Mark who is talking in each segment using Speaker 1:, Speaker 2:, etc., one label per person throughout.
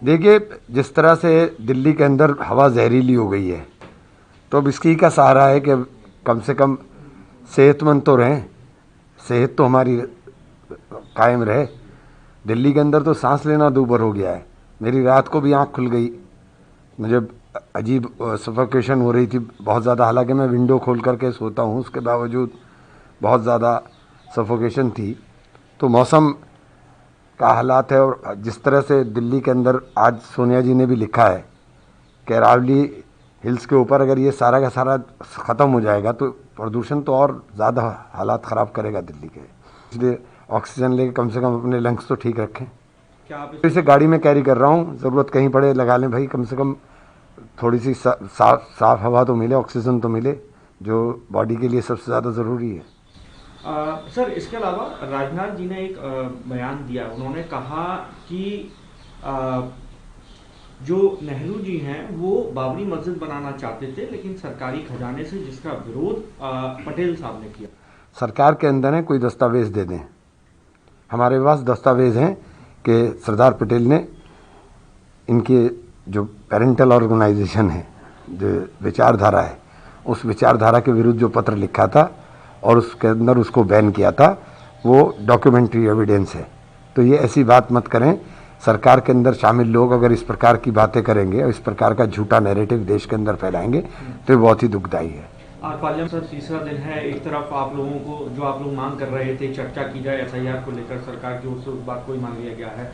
Speaker 1: देखिए, जिस तरह से दिल्ली के अंदर हवा जहरीली हो गई है, तो अब इसकी का सहारा है कि कम से कम सेहतमंद तो रहें, सेहत तो हमारी कायम रहे। दिल्ली के अंदर तो सांस लेना दूभर हो गया है। मेरी रात को भी आँख खुल गई, मुझे अजीब सफोकेशन हो रही थी बहुत ज़्यादा। हालांकि मैं विंडो खोल करके सोता हूँ, उसके बावजूद बहुत ज़्यादा सफोकेशन थी। तो मौसम का हालात है, और जिस तरह से दिल्ली के अंदर आज सोनिया जी ने भी लिखा है कि अरावली हिल्स के ऊपर अगर ये सारा का सारा ख़त्म हो जाएगा तो प्रदूषण तो और ज़्यादा हालात ख़राब करेगा दिल्ली के। इसलिए ऑक्सीजन लेके कम से कम अपने लंग्स तो ठीक रखें।
Speaker 2: क्या आप
Speaker 1: इसे गाड़ी में कैरी कर रहा हूँ, ज़रूरत कहीं पड़े लगा लें भाई, कम से कम थोड़ी सी साफ हवा तो मिले, ऑक्सीजन तो मिले, जो बॉडी के लिए सबसे ज़्यादा ज़रूरी है।
Speaker 2: सर, इसके अलावा राजनाथ जी ने एक बयान दिया। उन्होंने कहा कि आ, जो नेहरू जी हैं वो बाबरी मस्जिद बनाना चाहते थे, लेकिन सरकारी खजाने से, जिसका विरोध पटेल साहब ने किया।
Speaker 1: सरकार के अंदर है, कोई दस्तावेज़ दे दें। हमारे पास दस्तावेज़ हैं कि सरदार पटेल ने इनके जो पेरेंटल ऑर्गेनाइजेशन है, जो विचारधारा है, उस विचारधारा के विरुद्ध जो पत्र लिखा था और उसके अंदर उसको बैन किया था, वो डॉक्यूमेंट्री एविडेंस है। तो ये ऐसी बात मत करें। सरकार के अंदर शामिल लोग अगर इस प्रकार की बातें करेंगे और इस प्रकार का झूठा नैरेटिव देश के अंदर फैलाएंगे तो ये बहुत ही दुखदायी है।
Speaker 2: आज पार्लियामेंट सर तीसरा दिन है। एक तरफ आप लोगों को, जो आप लोग मांग कर रहे थे, चर्चा की जाए एसआईआर को लेकर, सरकार की ओर से उस बात को ही मान लिया गया है।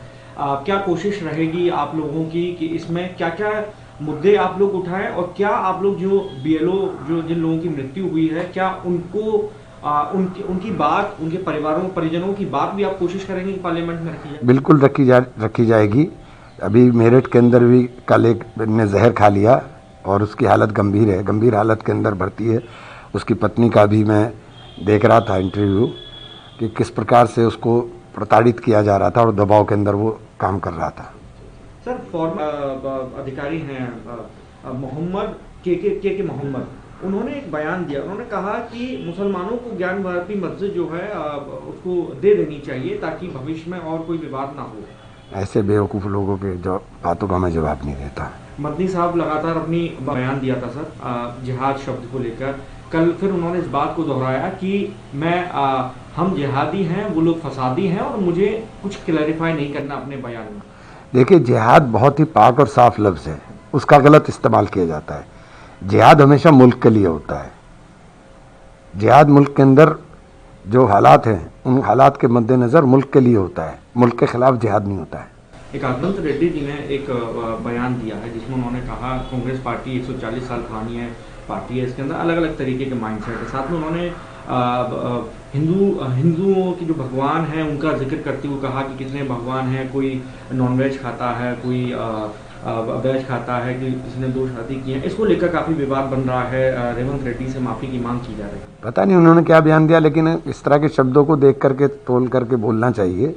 Speaker 2: क्या कोशिश रहेगी आप लोगों की कि इसमें क्या क्या मुद्दे आप लोग उठाएं, और क्या आप लोग जो बीएलओ, जो जिन लोगों की मृत्यु हुई है, क्या उनको उनकी बात, उनके परिवारों परिजनों की बात भी आप कोशिश करेंगे कि पार्लियामेंट में रखी जाए?
Speaker 1: बिल्कुल रखी जाएगी। अभी मेरठ के अंदर भी कल एक ने जहर खा लिया और उसकी हालत गंभीर है, गंभीर हालत के अंदर भर्ती है। उसकी पत्नी का भी मैं देख रहा था इंटरव्यू कि किस प्रकार से उसको प्रताड़ित किया जा रहा था और दबाव के अंदर वो काम कर रहा था।
Speaker 2: सर, फॉर्मर अधिकारी हैं मोहम्मद के मोहम्मद, उन्होंने एक बयान दिया। उन्होंने कहा कि मुसलमानों को ज्ञान भारती मस्जिद जो है उसको दे देनी चाहिए, ताकि भविष्य में और कोई विवाद ना हो।
Speaker 1: ऐसे बेवकूफ़ लोगों के बातों का मैं जवाब नहीं देता।
Speaker 2: मदनी साहब लगातार अपनी बयान दिया था सर जिहाद शब्द को लेकर। कल फिर उन्होंने इस बात को दोहराया कि हम जिहादी हैं, वो लोग फसादी हैं, और मुझे कुछ क्लैरिफाई नहीं करना अपने बयान में।
Speaker 1: देखिए, जिहाद बहुत ही पाक और साफ लफ्ज़ है, उसका गलत इस्तेमाल किया जाता है। जिहाद हमेशा मुल्क के लिए होता है। जिहाद मुल्क के अंदर जो हालात हैं, उन हालात के मद्देनज़र मुल्क के लिए होता है, मुल्क के खिलाफ जिहाद नहीं होता है।
Speaker 2: एक आनंद रेड्डी जी ने एक बयान दिया है, जिसमें उन्होंने कहा कांग्रेस पार्टी 140 साल पुरानी है, पार्टी है, इसके अंदर अलग अलग तरीके के माइंडसेट है। साथ में उन्होंने हिंदुओं की जो भगवान हैं उनका जिक्र करते हुए कहा कि कितने भगवान हैं, कोई नॉनवेज खाता है, कोई वेज खाता है, कि किसी ने 2 शादी की है। इसको लेकर काफ़ी विवाद बन रहा है। रेवंत रेड्डी से माफ़ी की मांग की जा रही है।
Speaker 1: पता नहीं उन्होंने क्या बयान दिया, लेकिन इस तरह के शब्दों को देख करके तोल करके बोलना चाहिए।